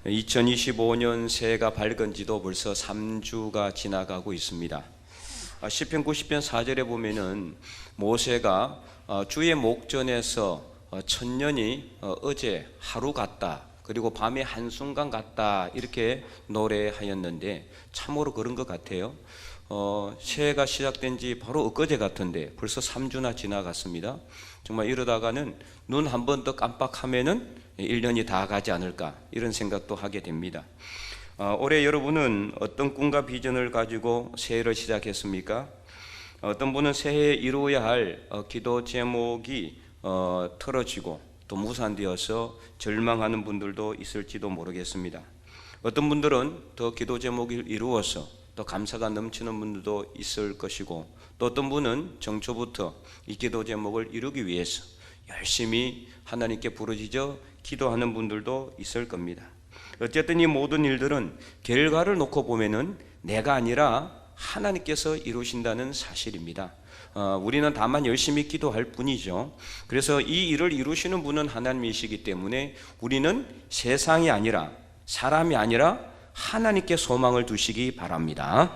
2025년 새해가 밝은 지도 벌써 3주가 지나가고 있습니다. 시편 90편 4절에 보면은 모세가 주의 목전에서 천년이 어제 하루 같다, 그리고 밤의 한순간 같다, 이렇게 노래하였는데 참으로 그런 것 같아요. 새해가 시작된 지 바로 엊그제 같은데 벌써 3주나 지나갔습니다. 정말 이러다가는 눈 한 번 더 깜빡하면은 1년이 다 가지 않을까, 이런 생각도 하게 됩니다. 올해 여러분은 어떤 꿈과 비전을 가지고 새해를 시작했습니까? 어떤 분은 새해에 이루어야 할 기도 제목이 틀어지고 또 무산되어서 절망하는 분들도 있을지도 모르겠습니다. 어떤 분들은 더 기도 제목을 이루어서 또 감사가 넘치는 분들도 있을 것이고, 또 어떤 분은 정초부터 이 기도 제목을 이루기 위해서 열심히 하나님께 부르짖어 기도하는 분들도 있을 겁니다. 어쨌든 이 모든 일들은 결과를 놓고 보면은 내가 아니라 하나님께서 이루신다는 사실입니다. 우리는 다만 열심히 기도할 뿐이죠. 그래서 이 일을 이루시는 분은 하나님이시기 때문에 우리는 세상이 아니라, 사람이 아니라 하나님께 소망을 두시기 바랍니다.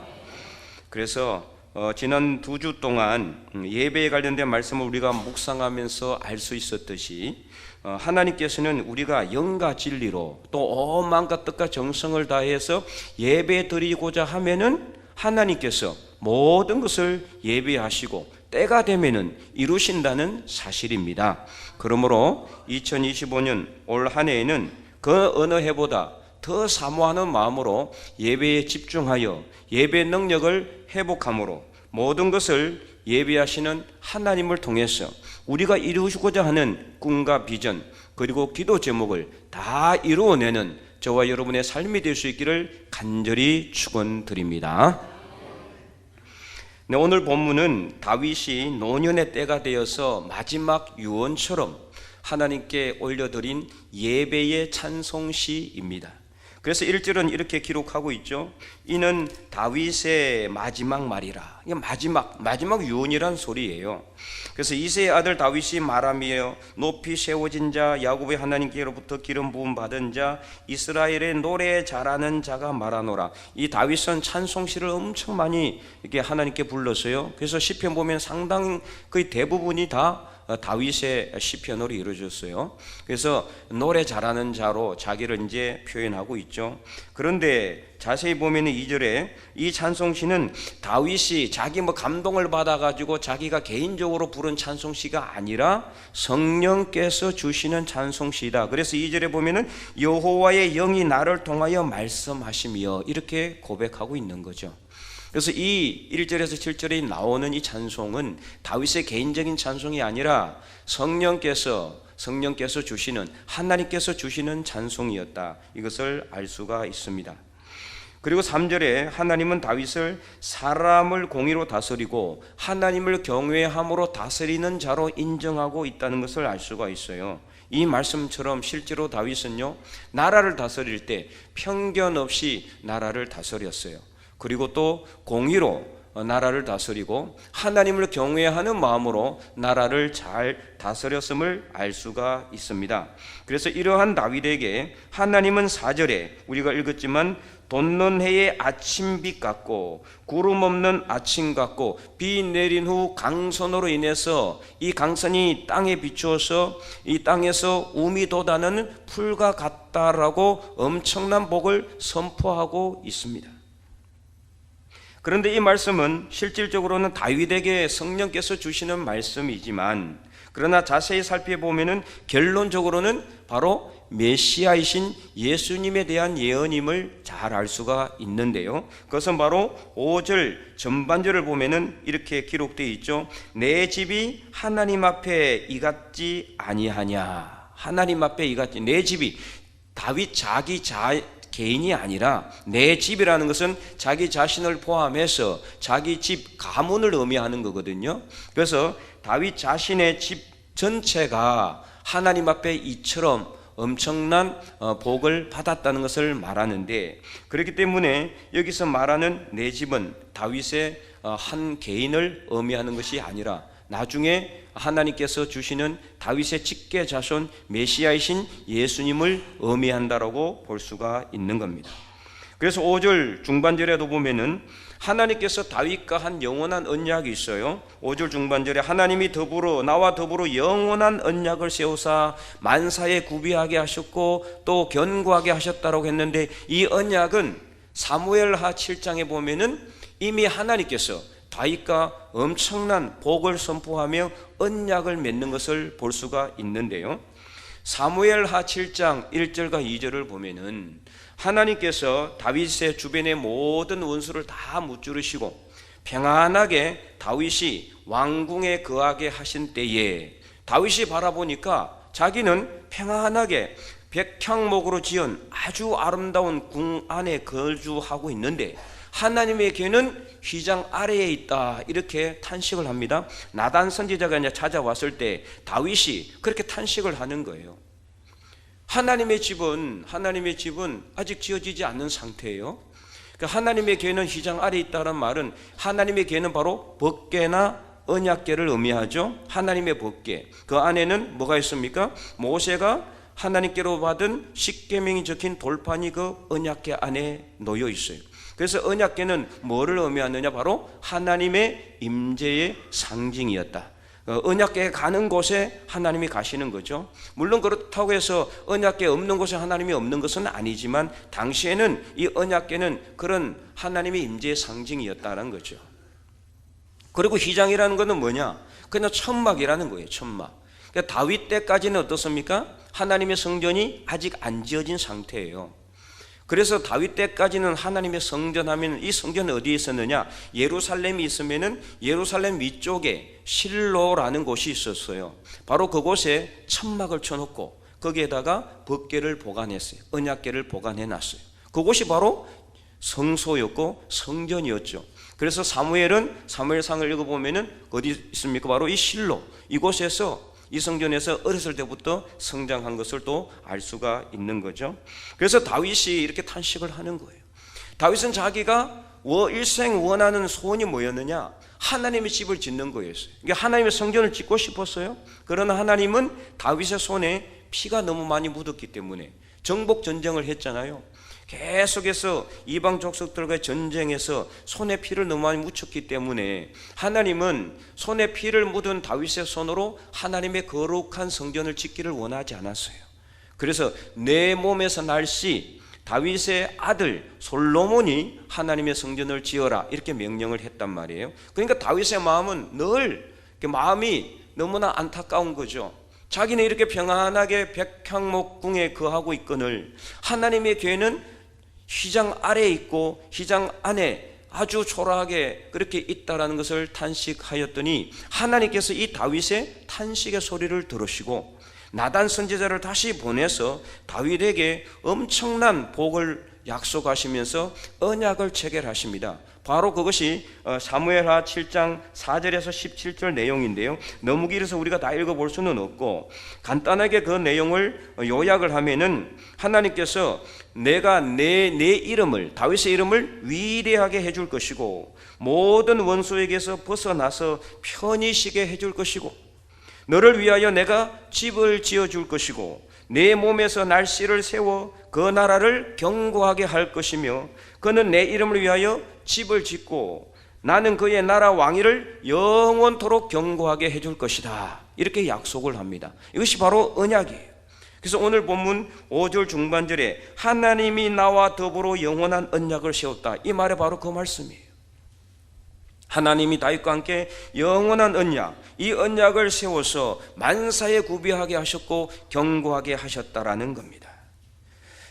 그래서 지난 2주 동안 예배에 관련된 말씀을 우리가 묵상하면서 알 수 있었듯이, 하나님께서는 우리가 영과 진리로 또 온 마음과 뜻과 정성을 다해서 예배 드리고자 하면은 하나님께서 모든 것을 예배하시고 때가 되면은 이루신다는 사실입니다. 그러므로 2025년 올 한 해에는 그 어느 해보다 더 사모하는 마음으로 예배에 집중하여 예배 능력을 회복함으로 모든 것을 예배하시는 하나님을 통해서 우리가 이루시고자 하는 꿈과 비전, 그리고 기도 제목을 다 이루어내는 저와 여러분의 삶이 될 수 있기를 간절히 축원드립니다. 네, 오늘 본문은 다윗이 노년의 때가 되어서 마지막 유언처럼 하나님께 올려드린 예배의 찬송시입니다. 그래서 1절은 이렇게 기록하고 있죠. 이는 다윗의 마지막 말이라. 이게 마지막 유언이란 소리예요. 그래서 이새의 아들 다윗이 말하며 높이 세워진 자, 야곱의 하나님께로부터 기름 부음 받은 자, 이스라엘의 노래 잘하는 자가 말하노라. 이 다윗은 찬송시를 엄청 많이 이렇게 하나님께 불렀어요. 그래서 시편 보면 상당히 거의 대부분이 다 다윗의 시편으로 이루어졌어요. 그래서 노래 잘하는 자로 자기를 이제 표현하고 있죠. 그런데 자세히 보면 2절에 이 찬송시는 다윗이 자기 감동을 받아가지고 자기가 개인적으로 부른 찬송시가 아니라 성령께서 주시는 찬송시다. 그래서 2절에 보면은 여호와의 영이 나를 통하여 말씀하시며, 이렇게 고백하고 있는 거죠. 그래서 이 1절에서 7절에 나오는 이 찬송은 다윗의 개인적인 찬송이 아니라 성령께서 주시는, 하나님께서 주시는 찬송이었다, 이것을 알 수가 있습니다. 그리고 3절에 하나님은 다윗을 사람을 공의로 다스리고 하나님을 경외함으로 다스리는 자로 인정하고 있다는 것을 알 수가 있어요. 이 말씀처럼 실제로 다윗은요, 나라를 다스릴 때 편견 없이 나라를 다스렸어요. 그리고 또 공의로 나라를 다스리고 하나님을 경외하는 마음으로 나라를 잘 다스렸음을 알 수가 있습니다. 그래서 이러한 다윗에게 하나님은 4절에 우리가 읽었지만 돋는 해의 아침빛 같고 구름 없는 아침 같고 비 내린 후 강선으로 인해서 이 강선이 땅에 비추어서 이 땅에서 우미 돋아나는 풀과 같다라고 엄청난 복을 선포하고 있습니다. 그런데 이 말씀은 실질적으로는 다윗에게 성령께서 주시는 말씀이지만, 그러나 자세히 살펴보면은 결론적으로는 바로 메시아이신 예수님에 대한 예언임을 잘 알 수가 있는데요. 그것은 바로 5절 전반절을 보면은 이렇게 기록되어 있죠. 내 집이 하나님 앞에 이같지 아니하냐. 하나님 앞에 이같지, 내 집이 다윗 개인이 아니라 내 집이라는 것은 자기 자신을 포함해서 자기 집 가문을 의미하는 거거든요. 그래서 다윗 자신의 집 전체가 하나님 앞에 이처럼 엄청난 복을 받았다는 것을 말하는데, 그렇기 때문에 여기서 말하는 내 집은 다윗의 한 개인을 의미하는 것이 아니라 나중에 하나님께서 주시는 다윗의 직계 자손 메시아이신 예수님을 의미한다라고 볼 수가 있는 겁니다. 그래서 5절 중반절에도 보면은 하나님께서 다윗과 한 영원한 언약이 있어요. 5절 중반절에 하나님이 나와 더불어 영원한 언약을 세우사 만사에 구비하게 하셨고 또 견고하게 하셨다라고 했는데, 이 언약은 사무엘하 7장에 보면은 이미 하나님께서 다윗과 엄청난 복을 선포하며 언약을 맺는 것을 볼 수가 있는데요. 사무엘하 7장 1절과 2절을 보면은 하나님께서 다윗의 주변의 모든 원수를 다 무찌르시고 평안하게 다윗이 왕궁에 거하게 하신 때에 다윗이 바라보니까 자기는 평안하게 백향목으로 지은 아주 아름다운 궁 안에 거주하고 있는데 하나님의 개는 휘장 아래에 있다, 이렇게 탄식을 합니다. 나단 선지자가 이제 찾아왔을 때 다윗이 그렇게 탄식을 하는 거예요. 하나님의 집은 아직 지어지지 않는 상태예요. 그러니까 하나님의 궤는 휘장 아래에 있다는 말은 하나님의 궤는 바로 법궤나 언약궤를 의미하죠. 하나님의 법궤, 그 안에는 뭐가 있습니까? 모세가 하나님께로 받은 십계명이 적힌 돌판이 그 언약궤 안에 놓여 있어요. 그래서 언약궤는 뭐를 의미하느냐? 바로 하나님의 임재의 상징이었다. 언약궤에 가는 곳에 하나님이 가시는 거죠. 물론 그렇다고 해서 언약궤 없는 곳에 하나님이 없는 것은 아니지만 당시에는 이 언약궤는 그런 하나님의 임재의 상징이었다는 거죠. 그리고 휘장이라는 것은 뭐냐? 그냥 천막이라는 거예요. 천막. 그러니까 다윗 때까지는 어떻습니까? 하나님의 성전이 아직 안 지어진 상태예요. 그래서 다윗 때까지는 하나님의 성전 하면 이 성전은 어디에 있었느냐? 예루살렘이 있으면은 예루살렘 위쪽에 실로라는 곳이 있었어요. 바로 그곳에 천막을 쳐놓고 거기에다가 법궤를 보관했어요. 언약궤를 보관해 놨어요. 그곳이 바로 성소였고 성전이었죠. 그래서 사무엘은 사무엘상을 읽어보면은 어디 있습니까? 바로 이 실로, 이곳에서 이 성전에서 어렸을 때부터 성장한 것을 또 알 수가 있는 거죠. 그래서 다윗이 이렇게 탄식을 하는 거예요. 다윗은 자기가 일생 원하는 소원이 뭐였느냐? 하나님의 집을 짓는 거였어요. 그러니까 하나님의 성전을 짓고 싶었어요. 그러나 하나님은 다윗의 손에 피가 너무 많이 묻었기 때문에 정복 전쟁을 했잖아요. 계속해서 이방 족속들과의 전쟁에서 손에 피를 너무 많이 묻혔기 때문에 하나님은 손에 피를 묻은 다윗의 손으로 하나님의 거룩한 성전을 짓기를 원하지 않았어요. 그래서 내 몸에서 날씨 다윗의 아들 솔로몬이 하나님의 성전을 지어라, 이렇게 명령을 했단 말이에요. 그러니까 다윗의 마음은 늘 마음이 너무나 안타까운 거죠. 자기는 이렇게 평안하게 백향목궁에 거하고 있거늘 하나님의 궤는 휘장 아래에 있고 휘장 안에 아주 초라하게 그렇게 있다라는 것을 탄식하였더니 하나님께서 이 다윗의 탄식의 소리를 들으시고 나단 선지자를 다시 보내서 다윗에게 엄청난 복을 약속하시면서 언약을 체결하십니다. 바로 그것이 사무엘하 7장 4절에서 17절 내용인데요. 너무 길어서 우리가 다 읽어볼 수는 없고 간단하게 그 내용을 요약을 하면은 하나님께서 내가 내 이름을, 다윗의 이름을 위대하게 해줄 것이고 모든 원수에게서 벗어나서 편히 쉬게 해줄 것이고 너를 위하여 내가 집을 지어줄 것이고 내 몸에서 날씨를 세워 그 나라를 견고하게 할 것이며 그는 내 이름을 위하여 집을 짓고 나는 그의 나라 왕위를 영원토록 견고하게 해줄 것이다, 이렇게 약속을 합니다. 이것이 바로 언약이에요. 그래서 오늘 본문 5절 중반절에 하나님이 나와 더불어 영원한 언약을 세웠다, 이 말이 바로 그 말씀이에요. 하나님이 다윗과 함께 영원한 언약, 이 언약을 세워서 만사에 구비하게 하셨고 견고하게 하셨다라는 겁니다.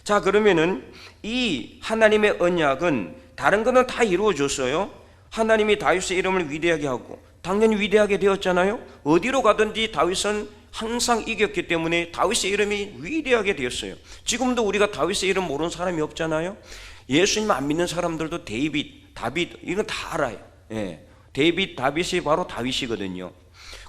자, 그러면은 이 하나님의 언약은 다른 거는 다 이루어졌어요. 하나님이 다윗의 이름을 위대하게 하고 당연히 위대하게 되었잖아요. 어디로 가든지 다윗은 항상 이겼기 때문에 다윗의 이름이 위대하게 되었어요. 지금도 우리가 다윗의 이름 모르는 사람이 없잖아요. 예수님 안 믿는 사람들도 다윗 이건 다 알아요. 예, 다윗이 바로 다윗이거든요.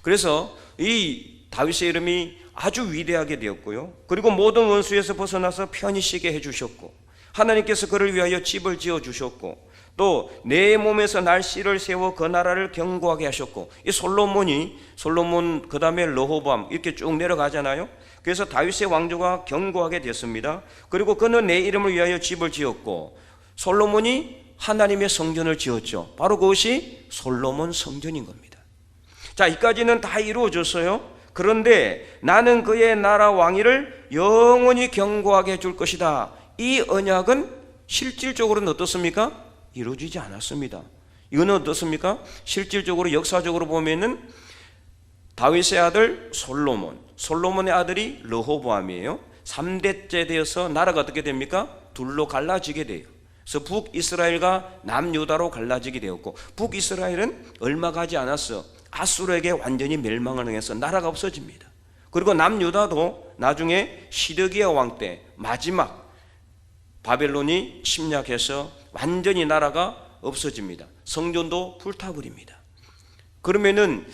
그래서 이 다윗의 이름이 아주 위대하게 되었고요. 그리고 모든 원수에서 벗어나서 편히 쉬게 해주셨고 하나님께서 그를 위하여 집을 지어 주셨고 또 내 몸에서 날 씨를 세워 그 나라를 견고하게 하셨고, 이 솔로몬 그 다음에 르호보암 이렇게 쭉 내려가잖아요. 그래서 다윗의 왕조가 견고하게 됐습니다. 그리고 그는 내 이름을 위하여 집을 지었고, 솔로몬이 하나님의 성전을 지었죠. 바로 그것이 솔로몬 성전인 겁니다. 자, 이까지는 다 이루어졌어요. 그런데 나는 그의 나라 왕위를 영원히 견고하게 해줄 것이다. 이 언약은 실질적으로는 어떻습니까? 이루어지지 않았습니다. 이거는 어떻습니까? 실질적으로 역사적으로 보면은 다윗의 아들 솔로몬의 아들이 르호보암이에요. 3대째 되어서 나라가 어떻게 됩니까? 둘로 갈라지게 돼요. 그래서 북이스라엘과 남유다로 갈라지게 되었고, 북이스라엘은 얼마 가지 않았어 아수르에게 완전히 멸망을 당해서 나라가 없어집니다. 그리고 남유다도 나중에 시드기야 왕 때 마지막 바벨론이 침략해서 완전히 나라가 없어집니다. 성전도 불타버립니다. 그러면은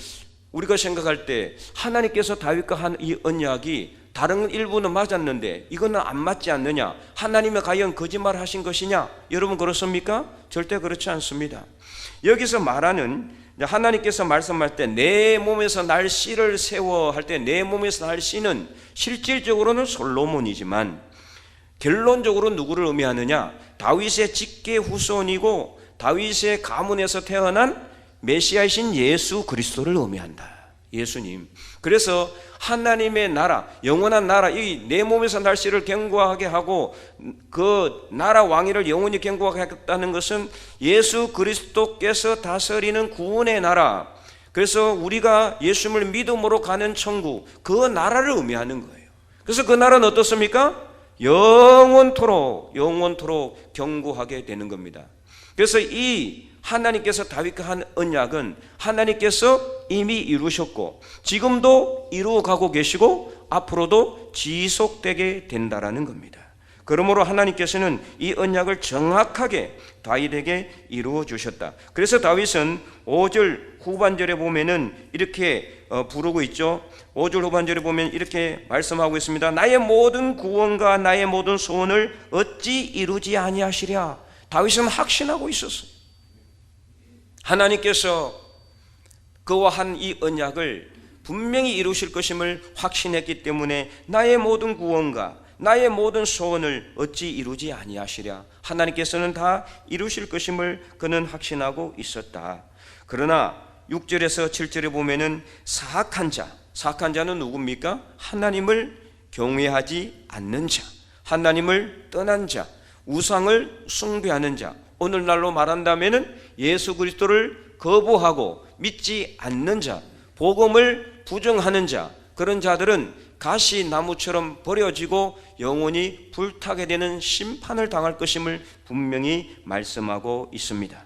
우리가 생각할 때 하나님께서 다윗과 한 이 언약이 다른 일부는 맞았는데 이거는 안 맞지 않느냐? 하나님이 과연 거짓말을 하신 것이냐? 여러분 그렇습니까? 절대 그렇지 않습니다. 여기서 말하는 하나님께서 말씀할 때 내 몸에서 날 씨를 세워 할 때 내 몸에서 날 씨는 실질적으로는 솔로몬이지만 결론적으로 누구를 의미하느냐? 다윗의 직계 후손이고 다윗의 가문에서 태어난 메시아이신 예수 그리스도를 의미한다. 예수님. 그래서 하나님의 나라, 영원한 나라, 이 내 몸에서 날 씨를 견고하게 하고 그 나라 왕위를 영원히 견고하게 하겠다는 것은 예수 그리스도께서 다스리는 구원의 나라, 그래서 우리가 예수님을 믿음으로 가는 천국, 그 나라를 의미하는 거예요. 그래서 그 나라는 어떻습니까? 영원토록 견고하게 되는 겁니다. 그래서 이 하나님께서 다윗과 한 언약은 하나님께서 이미 이루셨고 지금도 이루어가고 계시고 앞으로도 지속되게 된다라는 겁니다. 그러므로 하나님께서는 이 언약을 정확하게 다윗에게 이루어 주셨다. 그래서 다윗은 5절 후반절에 보면은 이렇게 부르고 있죠. 5절 후반절에 보면 이렇게 말씀하고 있습니다. 나의 모든 구원과 나의 모든 소원을 어찌 이루지 아니하시랴. 다윗은 확신하고 있었어요. 하나님께서 그와 한 이 언약을 분명히 이루실 것임을 확신했기 때문에 나의 모든 구원과 나의 모든 소원을 어찌 이루지 아니하시랴. 하나님께서는 다 이루실 것임을 그는 확신하고 있었다. 그러나 6절에서 7절에 보면은 사악한 자는 누굽니까? 하나님을 경외하지 않는 자, 하나님을 떠난 자, 우상을 숭배하는 자, 오늘날로 말한다면은 예수 그리스도를 거부하고 믿지 않는 자, 복음을 부정하는 자, 그런 자들은 가시나무처럼 버려지고 영원히 불타게 되는 심판을 당할 것임을 분명히 말씀하고 있습니다.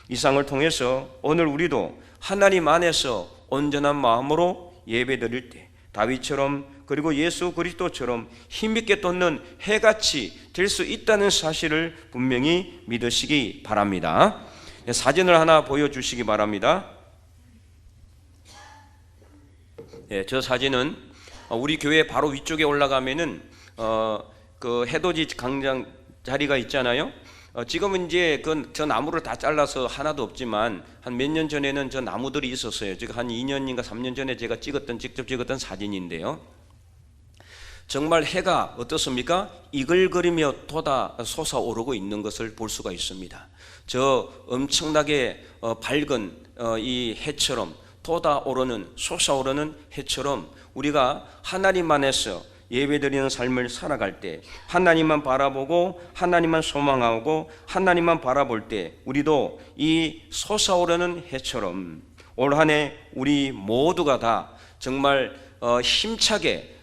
이상을 통해서 오늘 우리도 하나님 안에서 온전한 마음으로 예배드릴 때 다윗처럼 그리고 예수 그리스도처럼 힘있게 돋는 해같이 될 수 있다는 사실을 분명히 믿으시기 바랍니다. 사진을 하나 보여주시기 바랍니다. 저 사진은 우리 교회 바로 위쪽에 올라가면은 그 해돋이 광장 자리가 있잖아요. 지금은 이제 저 나무를 다 잘라서 하나도 없지만 한 몇 년 전에는 저 나무들이 있었어요. 지금 한 2년인가 3년 전에 제가 직접 찍었던 사진인데요. 정말 해가 어떻습니까? 이글거리며 솟아오르고 있는 것을 볼 수가 있습니다. 저 엄청나게 밝은 이 해처럼 솟아오르는 해처럼 우리가 하나님 안에서 예배드리는 삶을 살아갈 때 하나님만 바라보고 하나님만 소망하고 하나님만 바라볼 때 우리도 이 솟아오르는 해처럼 올 한 해 우리 모두가 다 정말 힘차게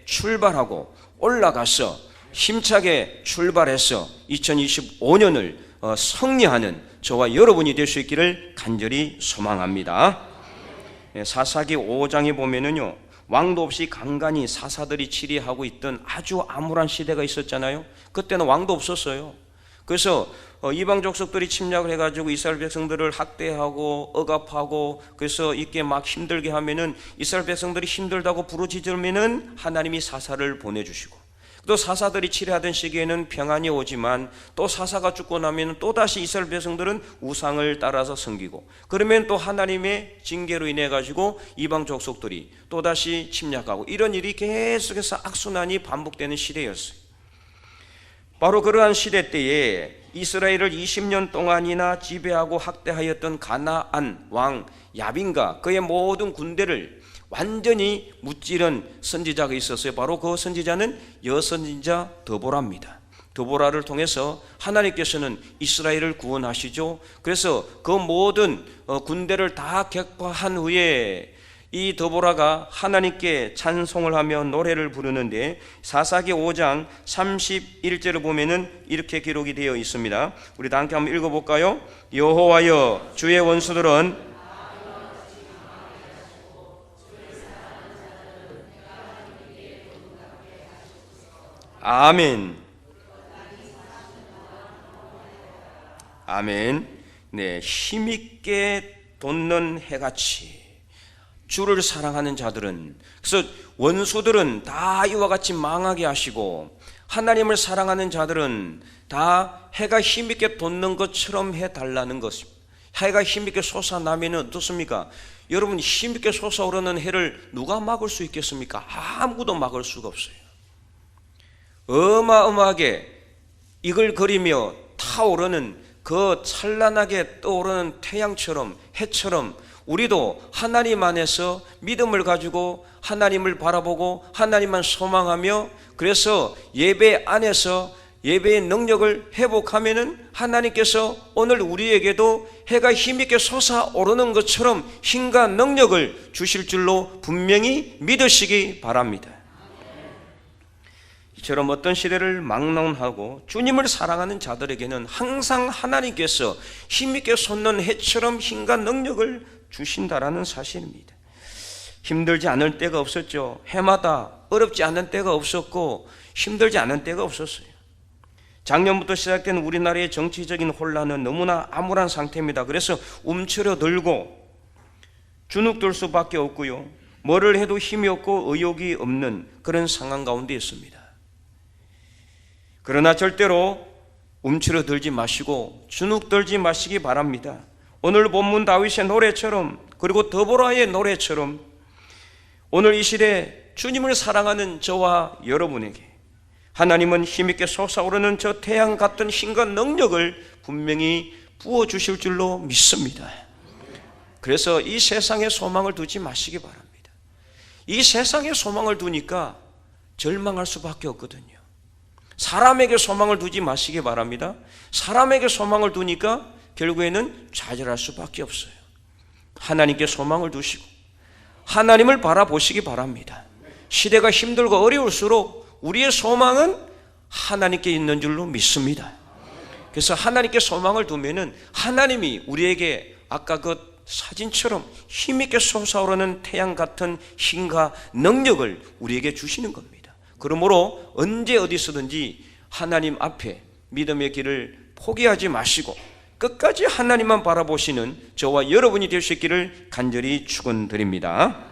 출발하고 올라가서 힘차게 출발해서 2025년을 승리하는 저와 여러분이 될 수 있기를 간절히 소망합니다. 사사기 5장에 보면은요, 왕도 없이 간간히 사사들이 치리하고 있던 아주 암울한 시대가 있었잖아요. 그때는 왕도 없었어요. 그래서 이방 족속들이 침략을 해가지고 이스라엘 백성들을 학대하고 억압하고 그래서 이렇게 막 힘들게 하면은 이스라엘 백성들이 힘들다고 부르짖으면은 하나님이 사사를 보내주시고 또 사사들이 치레하던 시기에는 평안이 오지만 또 사사가 죽고 나면 또다시 이스라엘 백성들은 우상을 따라서 섬기고, 그러면 또 하나님의 징계로 인해 가지고 이방 족속들이 또다시 침략하고, 이런 일이 계속해서 악순환이 반복되는 시대였어요. 바로 그러한 시대 때에 이스라엘을 20년 동안이나 지배하고 학대하였던 가나안 왕 야빈과 그의 모든 군대를 완전히 무찌른 선지자가 있었어요. 바로 그 선지자는 여선지자 드보라입니다. 드보라를 통해서 하나님께서는 이스라엘을 구원하시죠. 그래서 그 모든 군대를 다 격파한 후에 이 드보라가 하나님께 찬송을 하며 노래를 부르는데, 사사기 5장 31절을 보면은 이렇게 기록이 되어 있습니다. 우리 다 함께 한번 읽어볼까요? 여호와여, 주의 원수들은 아멘. 아멘. 네, 힘있게 돋는 해같이 주를 사랑하는 자들은, 그래서 원수들은 다 이와 같이 망하게 하시고, 하나님을 사랑하는 자들은 다 해가 힘있게 돋는 것처럼 해달라는 것입니다. 해가 힘있게 솟아나면 어떻습니까? 여러분, 힘있게 솟아오르는 해를 누가 막을 수 있겠습니까? 아무도 막을 수가 없어요. 어마어마하게 이글거리며 타오르는 그 찬란하게 떠오르는 태양처럼, 해처럼 우리도 하나님 안에서 믿음을 가지고 하나님을 바라보고 하나님만 소망하며, 그래서 예배 안에서 예배의 능력을 회복하면은 하나님께서 오늘 우리에게도 해가 힘있게 솟아오르는 것처럼 힘과 능력을 주실 줄로 분명히 믿으시기 바랍니다. 이처럼 어떤 시대를 막론하고 주님을 사랑하는 자들에게는 항상 하나님께서 힘있게 솟는 해처럼 힘과 능력을 주신다라는 사실입니다. 힘들지 않을 때가 없었죠. 해마다 어렵지 않은 때가 없었고 힘들지 않은 때가 없었어요. 작년부터 시작된 우리나라의 정치적인 혼란은 너무나 암울한 상태입니다. 그래서 움츠러들고 주눅들 수밖에 없고요, 뭐를 해도 힘이 없고 의욕이 없는 그런 상황 가운데 있습니다. 그러나 절대로 움츠러들지 마시고 주눅들지 마시기 바랍니다. 오늘 본문 다윗의 노래처럼, 그리고 드보라의 노래처럼 오늘 이 시대 주님을 사랑하는 저와 여러분에게 하나님은 힘있게 솟아오르는 저 태양 같은 힘과 능력을 분명히 부어주실 줄로 믿습니다. 그래서 이 세상에 소망을 두지 마시기 바랍니다. 이 세상에 소망을 두니까 절망할 수밖에 없거든요. 사람에게 소망을 두지 마시기 바랍니다. 사람에게 소망을 두니까 결국에는 좌절할 수밖에 없어요. 하나님께 소망을 두시고 하나님을 바라보시기 바랍니다. 시대가 힘들고 어려울수록 우리의 소망은 하나님께 있는 줄로 믿습니다. 그래서 하나님께 소망을 두면은 하나님이 우리에게 아까 그 사진처럼 힘있게 솟아오르는 태양 같은 힘과 능력을 우리에게 주시는 겁니다. 그러므로 언제 어디서든지 하나님 앞에 믿음의 길을 포기하지 마시고 끝까지 하나님만 바라보시는 저와 여러분이 될 수 있기를 간절히 축원드립니다.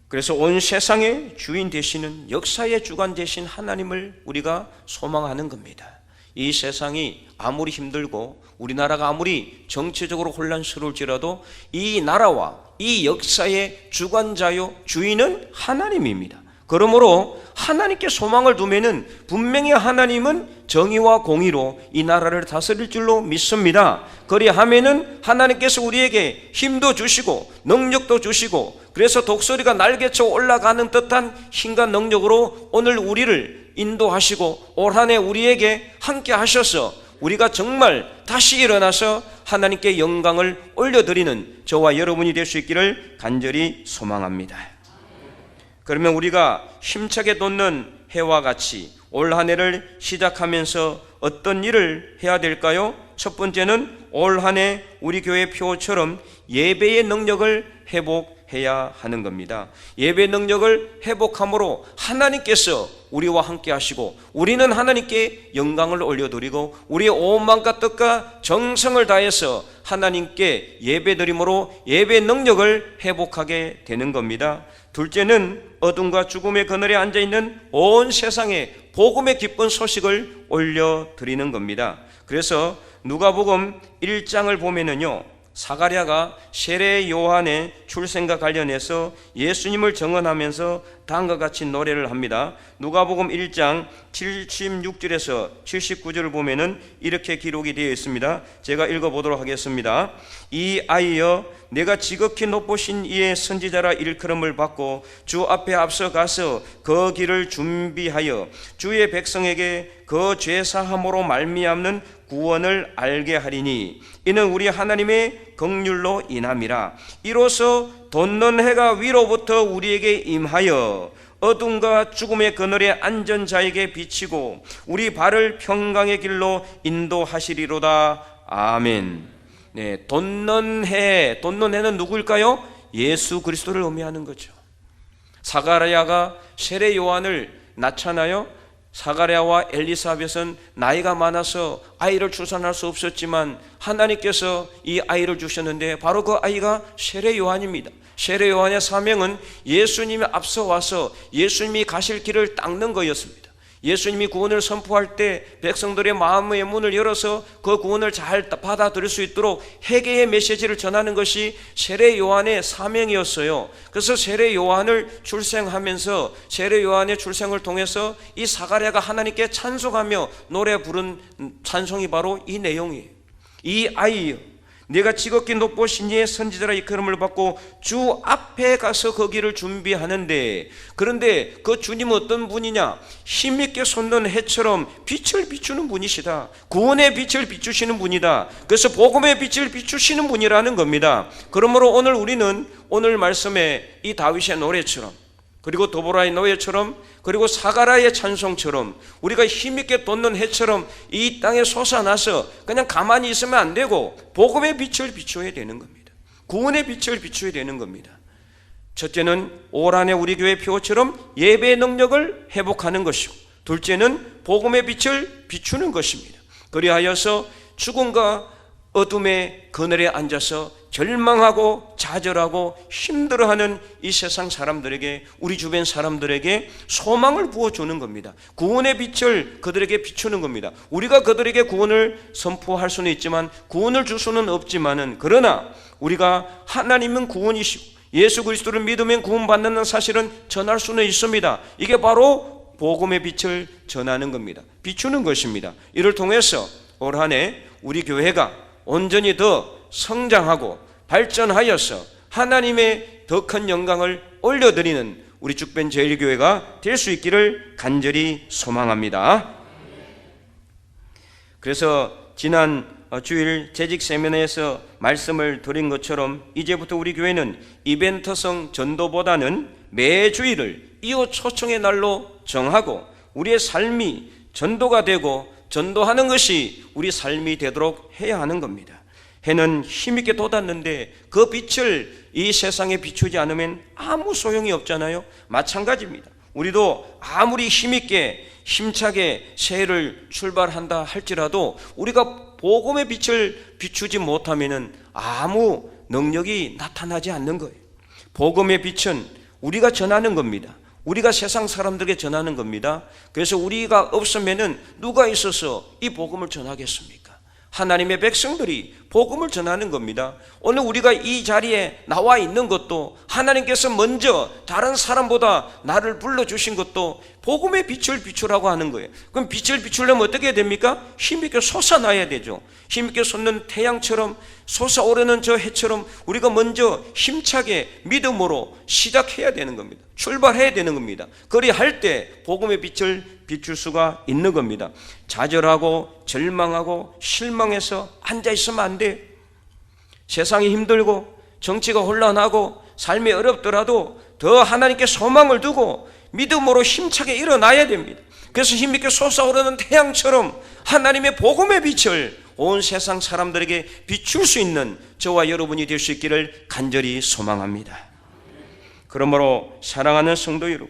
그래서 온 세상의 주인 되시는, 역사의 주관 되신 하나님을 우리가 소망하는 겁니다. 이 세상이 아무리 힘들고 우리나라가 아무리 정치적으로 혼란스러울지라도 이 나라와 이 역사의 주관자요 주인은 하나님입니다. 그러므로 하나님께 소망을 두면은 분명히 하나님은 정의와 공의로 이 나라를 다스릴 줄로 믿습니다. 그리하면은 하나님께서 우리에게 힘도 주시고 능력도 주시고, 그래서 독수리가 날개쳐 올라가는 듯한 힘과 능력으로 오늘 우리를 인도하시고 올 한 해 우리에게 함께 하셔서 우리가 정말 다시 일어나서 하나님께 영광을 올려드리는 저와 여러분이 될 수 있기를 간절히 소망합니다. 그러면 우리가 힘차게 돋는 해와 같이 올 한 해를 시작하면서 어떤 일을 해야 될까요? 첫 번째는 올 한 해 우리 교회 표처럼 예배의 능력을 회복해야 회복해야 하는 겁니다. 예배 능력을 회복함으로 하나님께서 우리와 함께 하시고 우리는 하나님께 영광을 올려드리고 우리의 온 마음과 뜻과 정성을 다해서 하나님께 예배드림으로 예배 능력을 회복하게 되는 겁니다. 둘째는 어둠과 죽음의 그늘에 앉아있는 온 세상에 복음의 기쁜 소식을 올려드리는 겁니다. 그래서 누가복음 1장을 보면은요, 사가랴가 세례 요한의 출생과 관련해서 예수님을 증언하면서 다음과 같이 노래를 합니다. 누가복음 1장 76절에서 79절을 보면은 이렇게 기록이 되어 있습니다. 제가 읽어보도록 하겠습니다. 이 아이여, 내가 지극히 높으신 이의 선지자라 일컬음을 받고 주 앞에 앞서가서 그 길을 준비하여 주의 백성에게 그 죄사함으로 말미암는 구원을 알게 하리니 이는 우리 하나님의 긍휼로 인함이라. 이로써 돋는 해가 위로부터 우리에게 임하여 어둠과 죽음의 그늘에 앉은 자에게 비치고 우리 발을 평강의 길로 인도하시리로다. 아멘. 네, 돋는 해는 누구일까요? 예수 그리스도를 의미하는 거죠. 사가랴가 세례 요한을 낳잖아요. 사가랴와 엘리사벳은 나이가 많아서 아이를 출산할 수 없었지만 하나님께서 이 아이를 주셨는데 바로 그 아이가 세례 요한입니다. 세례 요한의 사명은 예수님이 앞서 와서 예수님이 가실 길을 닦는 거였습니다. 예수님이 구원을 선포할 때 백성들의 마음의 문을 열어서 그 구원을 잘 받아들일 수 있도록 회개의 메시지를 전하는 것이 세례 요한의 사명이었어요. 그래서 세례 요한을 출생하면서 세례 요한의 출생을 통해서 이 사가랴가 하나님께 찬송하며 노래 부른 찬송이 바로 이 내용이에요. 이 아이여, 내가 지극히 높으신 이의 선지자라 이끌음을 받고 주 앞에 가서 그 길을 준비하는데, 그런데 그 주님은 어떤 분이냐? 힘있게 솟는 해처럼 빛을 비추는 분이시다. 구원의 빛을 비추시는 분이다. 그래서 복음의 빛을 비추시는 분이라는 겁니다. 그러므로 오늘 우리는 오늘 말씀에 이 다윗의 노래처럼, 그리고 도보라의 노예처럼, 그리고 사가랴의 찬송처럼 우리가 힘있게 돋는 해처럼 이 땅에 솟아나서 그냥 가만히 있으면 안 되고 복음의 빛을 비춰야 되는 겁니다. 구원의 빛을 비춰야 되는 겁니다. 첫째는 올 한해 우리 교회 표처럼 예배의 능력을 회복하는 것이고, 둘째는 복음의 빛을 비추는 것입니다. 그리하여서 죽음과 어둠의 그늘에 앉아서 절망하고 좌절하고 힘들어하는 이 세상 사람들에게, 우리 주변 사람들에게 소망을 부어주는 겁니다. 구원의 빛을 그들에게 비추는 겁니다. 우리가 그들에게 구원을 선포할 수는 있지만 구원을 줄 수는 없지만은, 그러나 우리가 하나님은 구원이시고 예수 그리스도를 믿으면 구원받는 사실은 전할 수는 있습니다. 이게 바로 복음의 빛을 전하는 겁니다. 비추는 것입니다. 이를 통해서 올 한해 우리 교회가 온전히 더 성장하고 발전하여서 하나님의 더 큰 영광을 올려드리는 우리 죽변제일교회가 될 수 있기를 간절히 소망합니다. 그래서 지난 주일 재직 세미나에서 말씀을 드린 것처럼 이제부터 우리 교회는 이벤트성 전도보다는 매 주일을 이웃 초청의 날로 정하고 우리의 삶이 전도가 되고 전도하는 것이 우리 삶이 되도록 해야 하는 겁니다. 해는 힘있게 돋았는데 그 빛을 이 세상에 비추지 않으면 아무 소용이 없잖아요. 마찬가지입니다. 우리도 아무리 힘있게 힘차게 새해를 출발한다 할지라도 우리가 복음의 빛을 비추지 못하면 아무 능력이 나타나지 않는 거예요. 복음의 빛은 우리가 전하는 겁니다. 우리가 세상 사람들에게 전하는 겁니다. 그래서 우리가 없으면 누가 있어서 이 복음을 전하겠습니까? 하나님의 백성들이 복음을 전하는 겁니다. 오늘 우리가 이 자리에 나와 있는 것도 하나님께서 먼저 다른 사람보다 나를 불러주신 것도 복음의 빛을 비추라고 하는 거예요. 그럼 빛을 비추려면 어떻게 해야 됩니까? 힘있게 솟아나야 되죠. 힘있게 솟는 태양처럼 솟아오르는 저 해처럼 우리가 먼저 힘차게 믿음으로 시작해야 되는 겁니다. 출발해야 되는 겁니다. 그리할 때 복음의 빛을 비출 수가 있는 겁니다. 좌절하고 절망하고 실망해서 앉아있으면 안 돼요. 세상이 힘들고 정치가 혼란하고 삶이 어렵더라도 더 하나님께 소망을 두고 믿음으로 힘차게 일어나야 됩니다. 그래서 힘있게 솟아오르는 태양처럼 하나님의 복음의 빛을 온 세상 사람들에게 비출 수 있는 저와 여러분이 될 수 있기를 간절히 소망합니다. 그러므로 사랑하는 성도 여러분,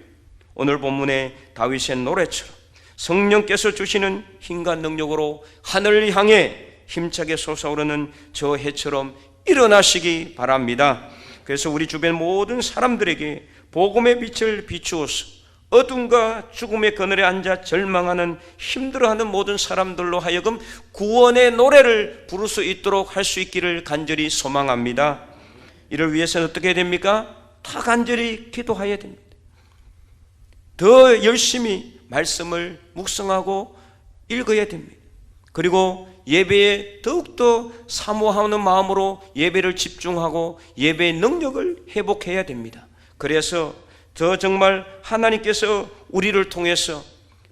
오늘 본문의 다윗의 노래처럼 성령께서 주시는 힘과 능력으로 하늘을 향해 힘차게 솟아오르는 저 해처럼 일어나시기 바랍니다. 그래서 우리 주변 모든 사람들에게 복음의 빛을 비추어서 어둠과 죽음의 그늘에 앉아 절망하는 힘들어하는 모든 사람들로 하여금 구원의 노래를 부를 수 있도록 할 수 있기를 간절히 소망합니다. 이를 위해서는 어떻게 해야 됩니까? 다 간절히 기도해야 됩니다. 더 열심히 말씀을 묵상하고 읽어야 됩니다. 그리고 예배에 더욱더 사모하는 마음으로 예배를 집중하고 예배의 능력을 회복해야 됩니다. 그래서 더 정말 하나님께서 우리를 통해서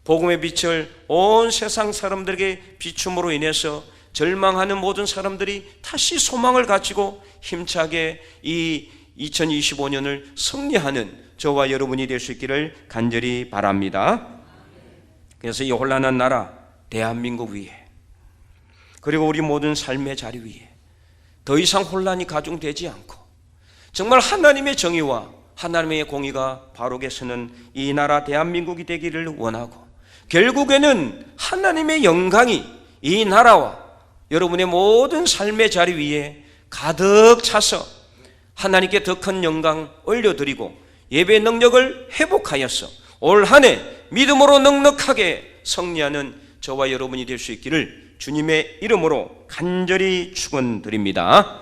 복음의 빛을 온 세상 사람들에게 비춤으로 인해서 절망하는 모든 사람들이 다시 소망을 가지고 힘차게 이 2025년을 승리하는 저와 여러분이 될 수 있기를 간절히 바랍니다. 그래서 이 혼란한 나라 대한민국 위에, 그리고 우리 모든 삶의 자리 위에 더 이상 혼란이 가중되지 않고 정말 하나님의 정의와 하나님의 공의가 바르게 서는 이 나라 대한민국이 되기를 원하고, 결국에는 하나님의 영광이 이 나라와 여러분의 모든 삶의 자리 위에 가득 차서 하나님께 더 큰 영광 올려드리고 예배의 능력을 회복하여서 올 한 해 믿음으로 넉넉하게 승리하는 저와 여러분이 될 수 있기를 주님의 이름으로 간절히 축원드립니다.